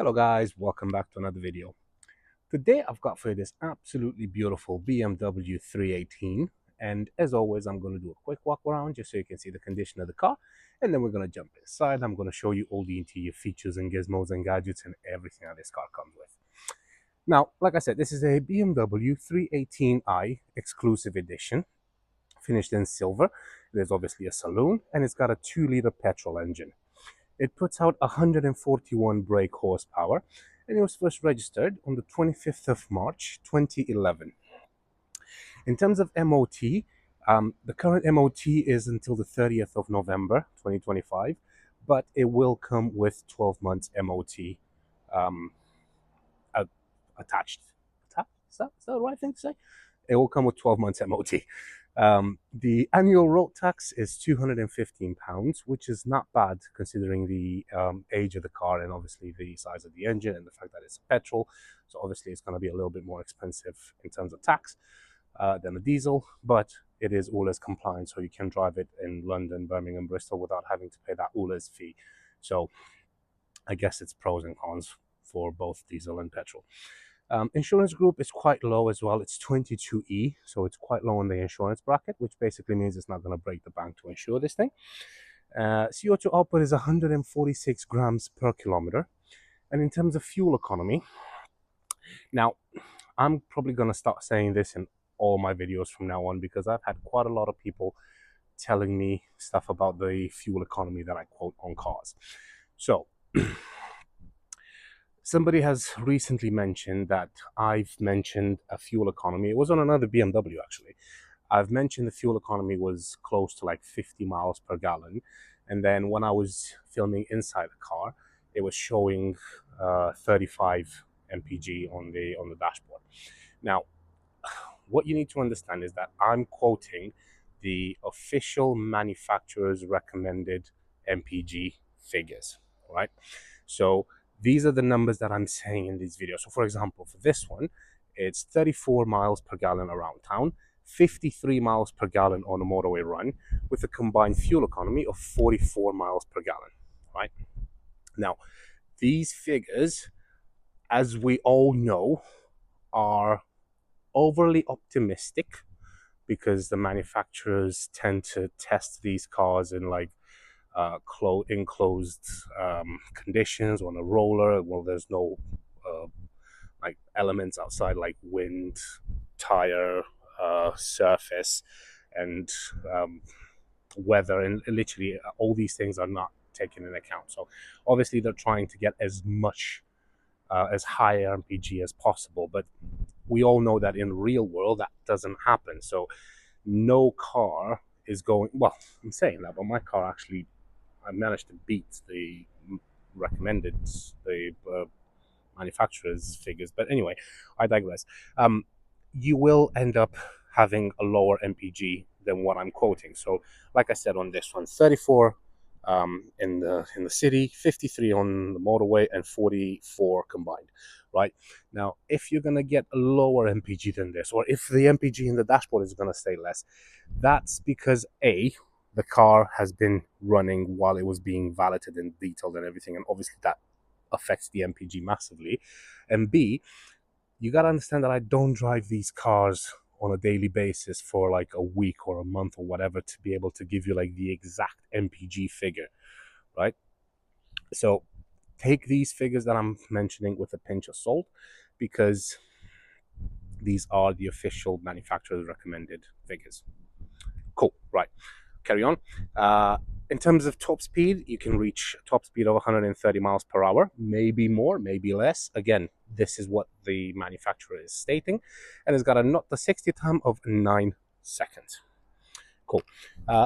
Hello guys, welcome back to another video. Today I've got for you this absolutely beautiful BMW 318, and as always I'm going to do a quick walk around just so you can see the condition of the car, and then we're going to jump inside. I'm going to show you all the interior features and gizmos and gadgets and everything that this car comes with. Now, like I said, this is a BMW 318i exclusive edition, finished in silver. There's obviously a saloon, and it's got a 2-liter petrol engine. It puts out 141 brake horsepower, and it was first registered on the 25th of March 2011. In terms of MOT, the current MOT is until the 30th of November 2025, but it will come with 12 months MOT um, attached. Is that the right thing to say? It will come with 12 months MOT. The annual road tax is £215, which is not bad considering the age of the car and obviously the size of the engine and the fact that it's a petrol. So obviously it's going to be a little bit more expensive in terms of tax than a diesel, but it is ULEZ compliant, so you can drive it in London, Birmingham, Bristol without having to pay that ULEZ fee. So I guess it's pros and cons for both diesel and petrol. Insurance group is quite low as well. It's 22E, so it's quite low in the insurance bracket, which basically means it's not going to break the bank to insure this thing. CO2 output is 146 grams per kilometer. And in terms of fuel economy, now I'm probably going to start saying this in all my videos from now on because I've had quite a lot of people telling me stuff about the fuel economy that I quote on cars. So somebody has recently mentioned that I've mentioned a fuel economy. It was on another BMW actually. I've mentioned the fuel economy was close to like 50 miles per gallon. And then when I was filming inside the car, it was showing 35 mpg on the dashboard. Now, what you need to understand is that I'm quoting the official manufacturer's recommended mpg figures, right? So these are the numbers that I'm saying in these videos. So for example, for this one, it's 34 miles per gallon around town, 53 miles per gallon on a motorway run, with a combined fuel economy of 44 miles per gallon, right? Now, these figures, as we all know, are overly optimistic because the manufacturers tend to test these cars in like enclosed conditions on a roller. Well, there's no like elements outside like wind, tire, surface, and weather, and literally all these things are not taken into account. So obviously they're trying to get as much as high mpg as possible, but we all know that in real world that doesn't happen. So no car is going, well, I'm saying that, but my car actually, I managed to beat the recommended, the manufacturer's figures. But anyway, I digress. You will end up having a lower mpg than what I'm quoting. So like I said on this one, 34 in the city, 53 on the motorway, and 44 combined, right? Now, if you're gonna get a lower mpg than this, or if the mpg in the dashboard is gonna stay less, that's because the car has been running while it was being validated and detailed and everything, and obviously that affects the mpg massively. And B, you got to understand that I don't drive these cars on a daily basis for like a week or a month or whatever to be able to give you like the exact mpg figure, right? So take these figures that I'm mentioning with a pinch of salt, because these are the official manufacturer's recommended figures. Cool, right, carry on. In terms of top speed, you can reach a top speed of 130 miles per hour, maybe more, maybe less. Again, this is what the manufacturer is stating, and it's got a 0 to 60 time of 9 seconds. Cool.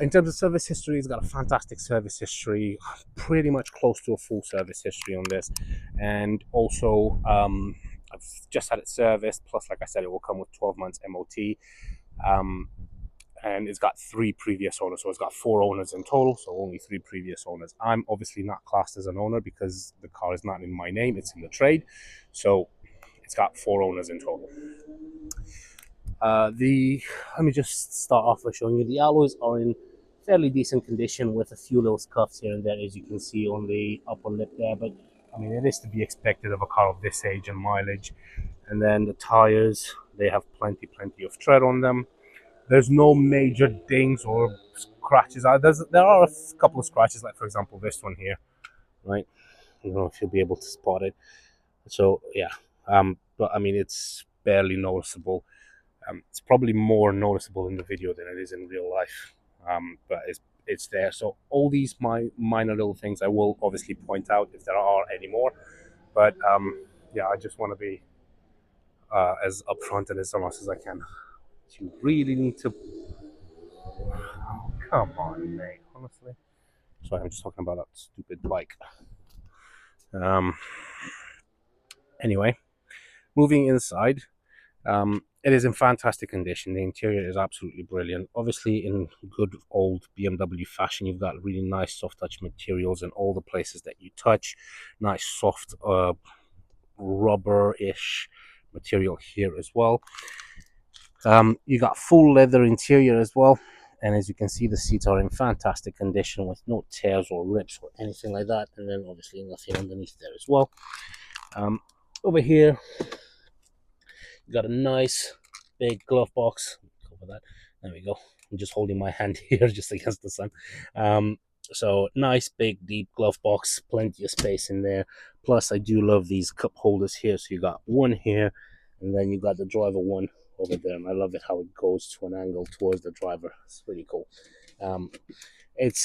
In terms of service history, it's got a fantastic service history, pretty much close to a full service history on this. And also, I've just had it serviced, plus, like I said, it will come with 12 months MOT. And it's got 3 previous owners, so it's got 4 owners in total, so only 3 previous owners. I'm obviously not classed as an owner because the car is not in my name, it's in the trade, so it's got 4 owners in total. Let me just start off by showing you the alloys are in fairly decent condition with a few little scuffs here and there, as you can see on the upper lip there, but I mean, it is to be expected of a car of this age and mileage. And then the tires, they have plenty of tread on them. There's no major dings or scratches. There are a couple of scratches, like for example this one here, right? I don't know if you'll be able to spot it. So yeah, but I mean it's barely noticeable. It's probably more noticeable in the video than it is in real life. But it's there. So all these minor little things I will obviously point out if there are any more. But yeah, I just want to be as upfront and as honest as I can. You really need to. Come on, mate. Honestly. Sorry, I'm just talking about that stupid bike. Um. Anyway, moving inside. It is in fantastic condition. The interior is absolutely brilliant. Obviously, in good old BMW fashion, you've got really nice soft touch materials in all the places that you touch. Nice soft rubber-ish material here as well. You got full leather interior as well, and as you can see, the seats are in fantastic condition with no tears or rips or anything like that. And then obviously nothing underneath there as well. Over here, you got a nice big glove box. Cover that. There we go. I'm just holding my hand here just against the sun. So nice big deep glove box, plenty of space in there. Plus I do love these cup holders here. So you got one here, and then you got the driver one over there. And I love it how it goes to an angle towards the driver. It's really cool. It's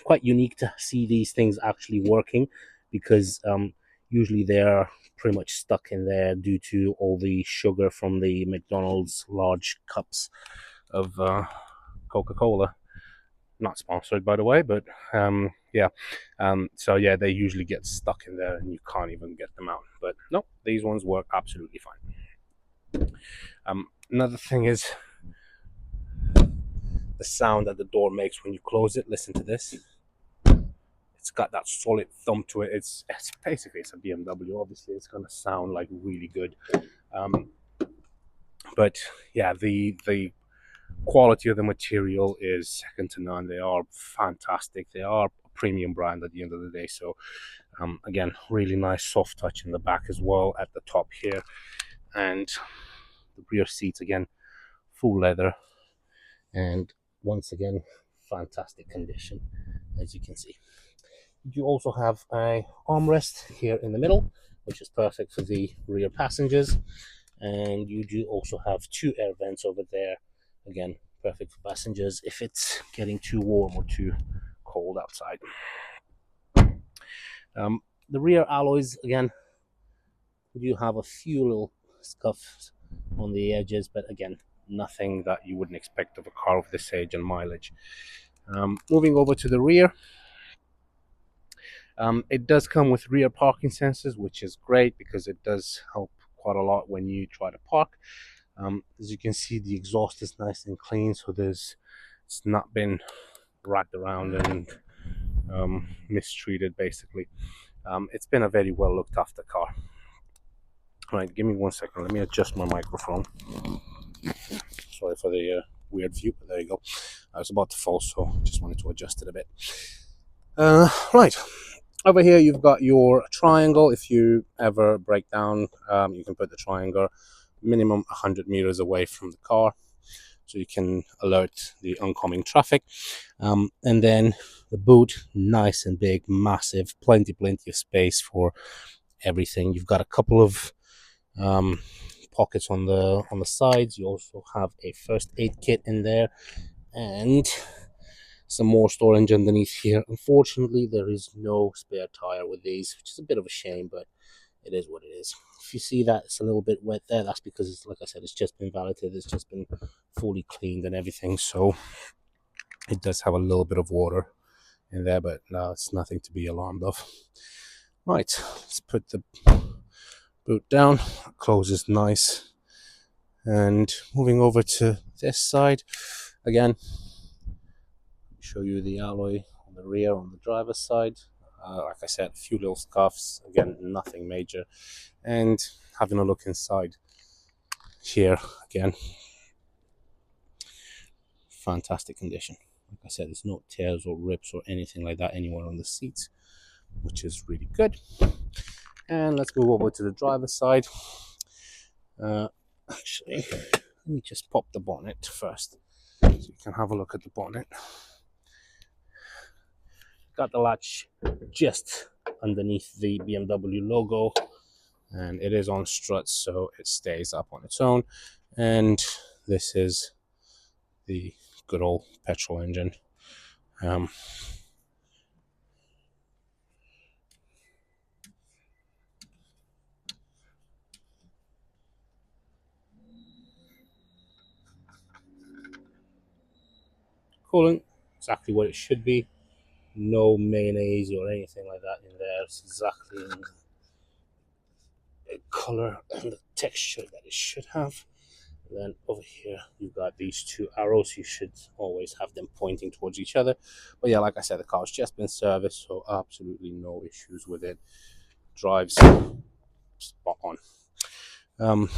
quite unique to see these things actually working, because usually they're pretty much stuck in there due to all the sugar from the McDonald's large cups of Coca-Cola. Not sponsored, by the way, but yeah. So yeah, they usually get stuck in there and you can't even get them out. But no, these ones work absolutely fine. Another thing is the sound that the door makes when you close it. Listen to this. It's got that solid thump to it. It's basically it's a BMW. Obviously, it's gonna sound like really good. But yeah, the quality of the material is second to none. They are fantastic. They are a premium brand at the end of the day. So again, really nice soft touch in the back as well at the top here, and the rear seats again, full leather, and once again, fantastic condition, as you can see. You also have a armrest here in the middle, which is perfect for the rear passengers, and you do also have two air vents over there. Again, perfect for passengers if it's getting too warm or too cold outside. The rear alloys, again, you have a few little scuffs on the edges, but again, nothing that you wouldn't expect of a car of this age and mileage. Moving over to the rear, it does come with rear parking sensors, which is great because it does help quite a lot when you try to park. As you can see, the exhaust is nice and clean, so it's not been racked around and mistreated, basically. It's been a very well looked after car. All right, give me 1 second. Let me adjust my microphone. Sorry for the weird view, but there you go. I was about to fall, so just wanted to adjust it a bit. Right. Over here, you've got your triangle. If you ever break down, you can put the triangle minimum 100 meters away from the car, so you can alert the oncoming traffic. And then the boot, nice and big, massive, plenty of space for everything. You've got a couple of pockets on the sides. You also have a first aid kit in there, and some more storage underneath here. Unfortunately, there is no spare tire with these, which is a bit of a shame, but it is what it is. If you see that it's a little bit wet there, that's because it's, like I said, it's just been valeted, it's just been fully cleaned and everything, so it does have a little bit of water in there, but no, it's nothing to be alarmed of. Right, let's put the boot down. Closes nice. And moving over to this side again, show you the alloy on the rear on the driver's side. Like I said, a few little scuffs, again, nothing major. And having a look inside here again, fantastic condition. Like I said, there's no tears or rips or anything like that anywhere on the seats. which is really good. And let's move over to the driver's side. Actually, let me just pop the bonnet first so you can have a look at the bonnet. Got the latch just underneath the BMW logo, and it is on struts, so it stays up on its own. And this is the good old petrol engine. Coolant, exactly what it should be. No mayonnaise or anything like that in there. It's exactly in the color and the texture that it should have. And then over here, you've got these two arrows. You should always have them pointing towards each other. But yeah, like I said, the car's just been serviced, so absolutely no issues with it. Drives spot on.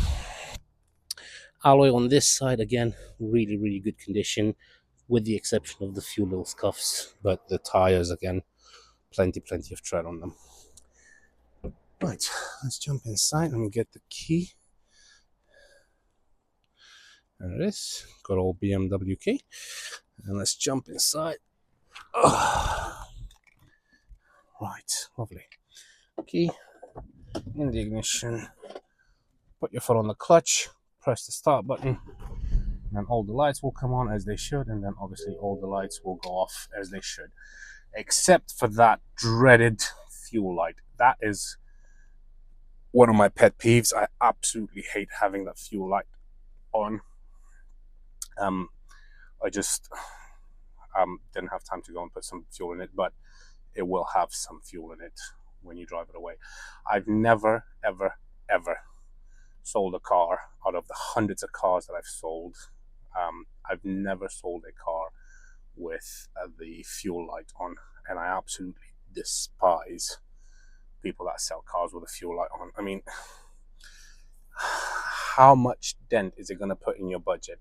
Alloy on this side, again, really, really good condition, with the exception of the few little scuffs. But the tires, again, plenty of tread on them. Right, let's jump inside. Let me get the key. There it is. Good old BMW key. And let's jump inside. Oh. Right, lovely. Key in the ignition. Put your foot on the clutch. Press the start button. And all the lights will come on as they should. And then obviously all the lights will go off as they should. Except for that dreaded fuel light. That is one of my pet peeves. I absolutely hate having that fuel light on. I just didn't have time to go and put some fuel in it, but it will have some fuel in it when you drive it away. I've never, ever, ever sold a car out of the hundreds of cars that I've sold. I've never sold a car with the fuel light on, and I absolutely despise people that sell cars with a fuel light on. I mean, how much dent is it going to put in your budget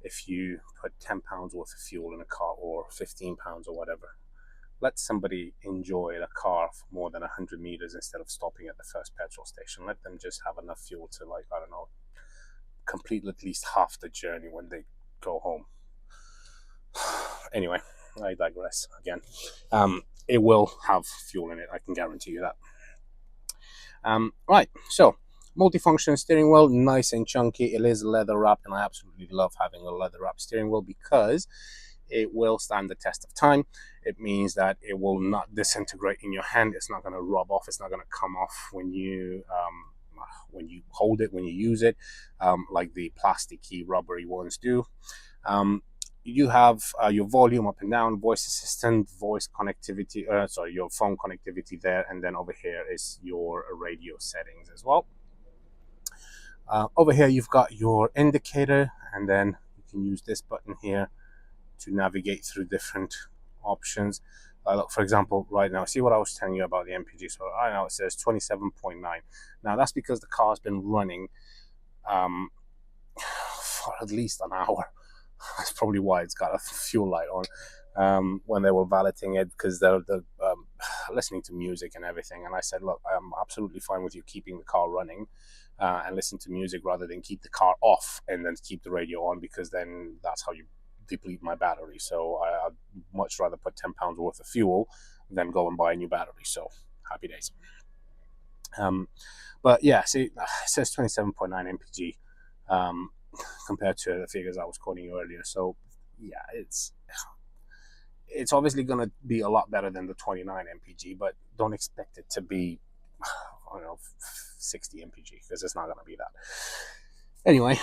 if you put £10 worth of fuel in a car, or £15 or whatever? Let somebody enjoy a car for more than 100 meters instead of stopping at the first petrol station. Let them just have enough fuel to, like, I don't know, complete at least half the journey when they go home. Anyway, I digress again. It will have fuel in it, I can guarantee you that. Right, so multifunction steering wheel, nice and chunky. It is leather wrapped, and I absolutely love having a leather wrapped steering wheel because it will stand the test of time. It means that it will not disintegrate in your hand. It's not going to rub off. It's not going to come off when you hold it, when you use it, like the plasticky, rubbery ones do. You have your volume up and down, voice assistant, voice connectivity, your phone connectivity there, and then over here is your radio settings as well. Over here you've got your indicator, and then you can use this button here to navigate through different options. Look, for example, right now, see what I was telling you about the MPG. So right now it says 27.9. Now that's because the car's been running for at least an hour. That's probably why it's got a fuel light on when they were valeting it, because they're listening to music and everything. And I said, look, I'm absolutely fine with you keeping the car running and listen to music rather than keep the car off and then keep the radio on, because then that's how you deplete my battery. So I'd much rather put £10 worth of fuel than go and buy a new battery. So happy days. But yeah, see, it says 27.9 mpg compared to the figures I was quoting you earlier. So yeah, it's obviously going to be a lot better than the 29 mpg, but don't expect it to be, I don't know, 60 mpg, because it's not going to be that. Anyway,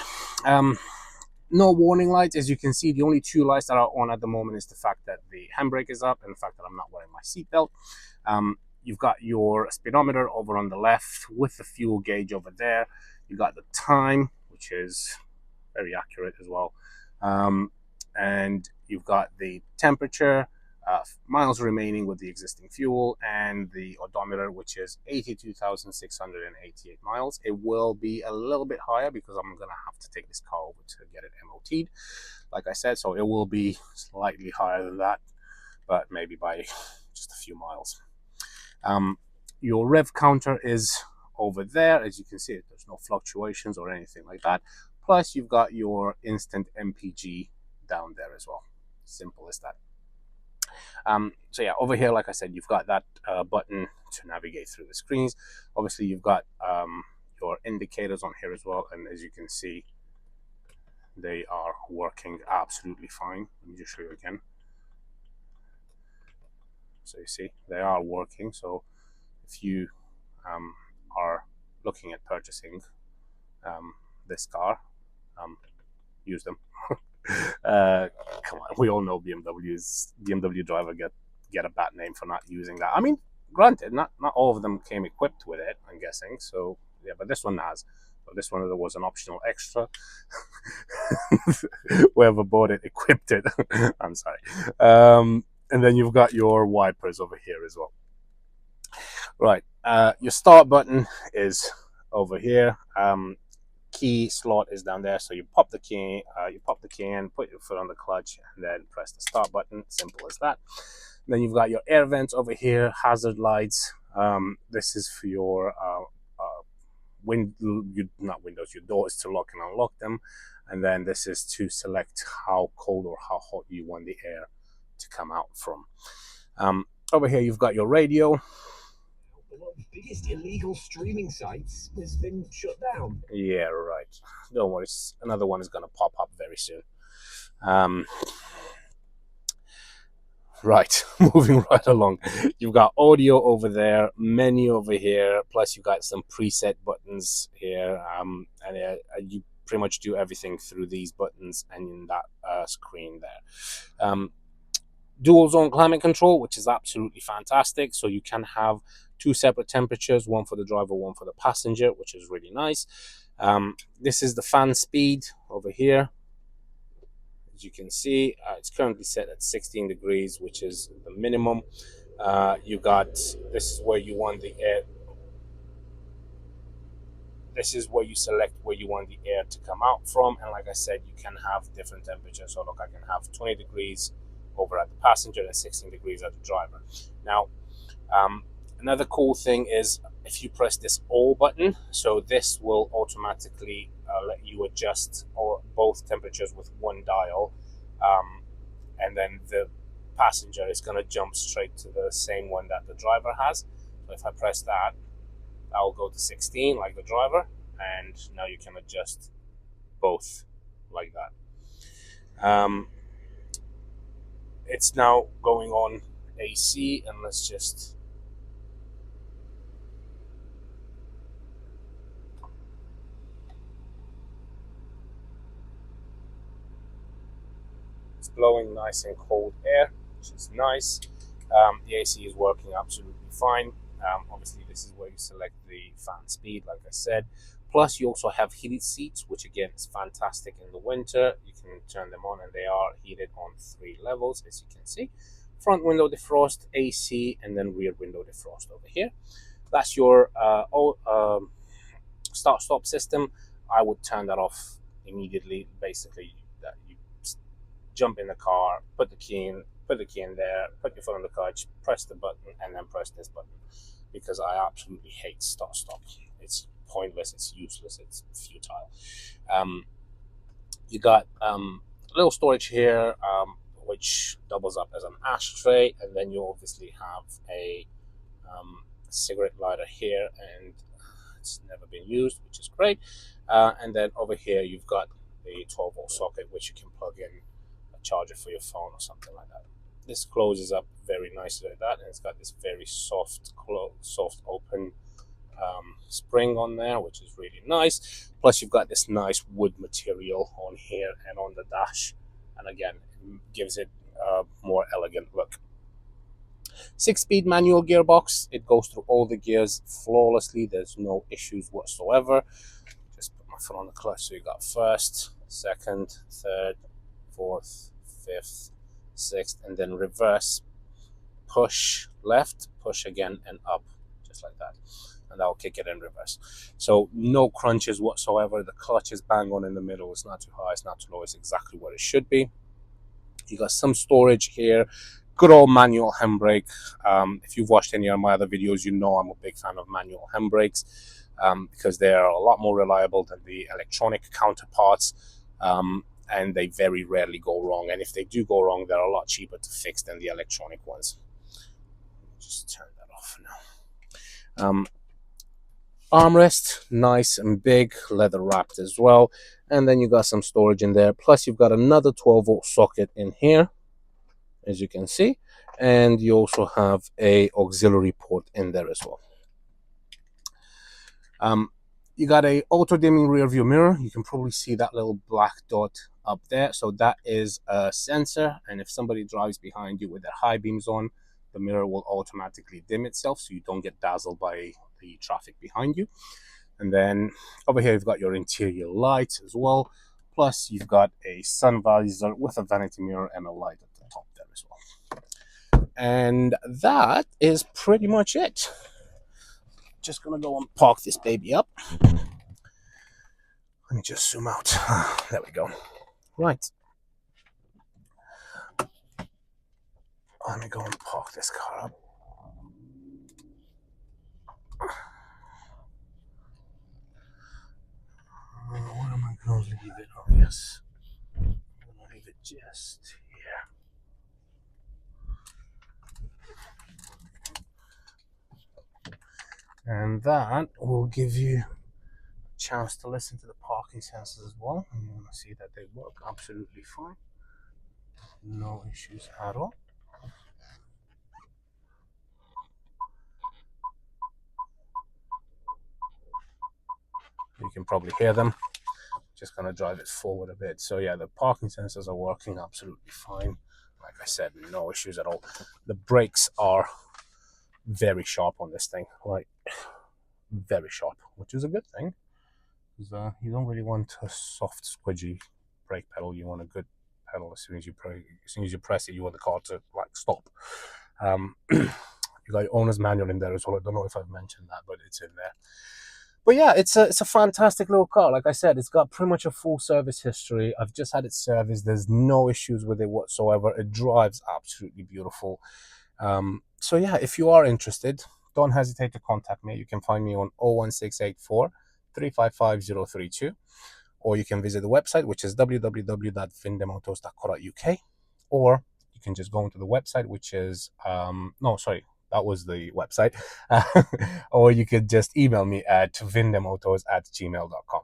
no warning lights. As you can see, the only two lights that are on at the moment is the fact that the handbrake is up and the fact that I'm not wearing my seatbelt. You've got your speedometer over on the left with the fuel gauge over there. You've got the time, which is very accurate as well. And you've got the temperature, miles remaining with the existing fuel, and the odometer, which is 82,688 miles. It will be a little bit higher because I'm going to have to take this car over to get it MOT'd, like I said, so it will be slightly higher than that, but maybe by just a few miles. Your rev counter is over there. As you can see, there's no fluctuations or anything like that. Plus, you've got your instant MPG down there as well. Simple as that. So yeah, over here, like I said, you've got that button to navigate through the screens. Obviously, you've got your indicators on here as well, and as you can see, they are working absolutely fine. Let me just show you again. So you see, they are working. So if you are looking at purchasing this car, use them. Come on, we all know BMW driver get a bad name for not using that. I mean, granted, not all of them came equipped with it, I'm guessing. So yeah, but this one has. So this one was an optional extra. Whoever bought it equipped it. I'm sorry. And then you've got your wipers over here as well. Right, your start button is over here. Key slot is down there, so you pop the key in, put your foot on the clutch, and then press the start button. Simple as that. And then you've got your air vents over here, hazard lights. This is for your not windows, your doors to lock and unlock them. And then this is to select how cold or how hot you want the air to come out from. Over here, you've got your radio. One of the biggest illegal streaming sites has been shut down. Yeah, right. Don't worry, another one is going to pop up very soon. Right, moving right along. You've got audio over there, menu over here, plus you've got some preset buttons here, and you pretty much do everything through these buttons and in that screen there. Dual zone climate control, which is absolutely fantastic. So you can have two separate temperatures, one for the driver, one for the passenger, which is really nice. This is the fan speed over here. As you can see, it's currently set at 16 degrees, which is the minimum. This is where you want the air. This is where you select where you want the air to come out from. And like I said, you can have different temperatures. So look, I can have 20 degrees over at the passenger and 16 degrees at the driver. Now, another cool thing is if you press this all button, so this will automatically let you adjust both temperatures with one dial, and then the passenger is going to jump straight to the same one that the driver has. So if I press that, that will go to 16 like the driver, and now you can adjust both like that. It's now going on AC, and let's just it's blowing nice and cold air, which is nice. The AC is working absolutely fine. Obviously, this is where you select the fan speed, like I said. Plus, you also have heated seats, which again is fantastic in the winter. You can turn them on, and they are heated on 3 levels, as you can see. Front window defrost, AC, and then rear window defrost over here. That's your start-stop system. I would turn that off immediately. Basically, that you jump in the car, put the key in there, put your foot on the clutch, press the button, and then press this button, because I absolutely hate start-stop. It's pointless, it's useless, it's futile. You got a little storage here, which doubles up as an ashtray, and then you obviously have a cigarette lighter here, and it's never been used, which is great. And then over here you've got a 12-volt socket, which you can plug in a charger for your phone or something like that. This closes up very nicely like that, and it's got this very soft open spring on there, which is really nice. Plus you've got this nice wood material on here and on the dash, and again, it gives it a more elegant look. 6-speed manual gearbox. It goes through all the gears flawlessly. There's no issues whatsoever. Just put my foot on the clutch. So you got first, second, third, fourth, fifth, sixth, and then reverse. Push left, push again, and up, just like that. And that'll kick it in reverse. So no crunches whatsoever. The clutch is bang on in the middle. It's not too high, it's not too low. It's exactly where it should be. You got some storage here, good old manual handbrake. If you've watched any of my other videos, you know I'm a big fan of manual handbrakes because they are a lot more reliable than the electronic counterparts, and they very rarely go wrong. And if they do go wrong, they're a lot cheaper to fix than the electronic ones. Just turn that off now. Armrest, nice and big, leather wrapped as well. And then you got some storage in there. Plus you've got another 12-volt socket in here, as you can see. And you also have a auxiliary port in there as well. You got a auto dimming rear view mirror. You can probably see that little black dot up there. So that is a sensor. And if somebody drives behind you with their high beams on, the mirror will automatically dim itself so you don't get dazzled by the traffic behind you. And then over here, you've got your interior lights as well. Plus, you've got a sun visor with a vanity mirror and a light at the top there as well. And that is pretty much it. Just gonna go and park this baby up. Let me just zoom out. There we go. Right. Let me go and park this car up. Where am I going to leave it? Oh, yes. I'm going to leave it just here. And that will give you a chance to listen to the parking sensors as well. And you want to see that they work absolutely fine. No issues at all. You can probably hear them. Just gonna drive it forward a bit. So yeah, the parking sensors are working absolutely fine. Like I said, no issues at all. The brakes are very sharp on this thing, like very sharp, which is a good thing. Because you don't really want a soft, squidgy brake pedal. You want a good pedal. As soon as you press it, you want the car to like stop. You got your owner's manual in there as well. I don't know if I've mentioned that, but it's in there. But yeah, it's a fantastic little car. Like I said, it's got pretty much a full service history. I've just had it serviced. There's no issues with it whatsoever. It drives absolutely beautiful. So yeah, if you are interested, don't hesitate to contact me. You can find me on 01684 355 032, or you can visit the website, which is www.vindemotors.co.uk, or you can just go into the website, which is no, sorry, that was the website. Or you could just email me at vindemotors@gmail.com.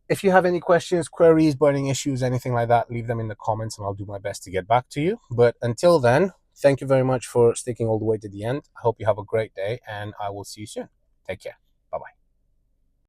If you have any questions, queries, burning issues, anything like that, leave them in the comments and I'll do my best to get back to you. But until then, thank you very much for sticking all the way to the end. I hope you have a great day and I will see you soon. Take care.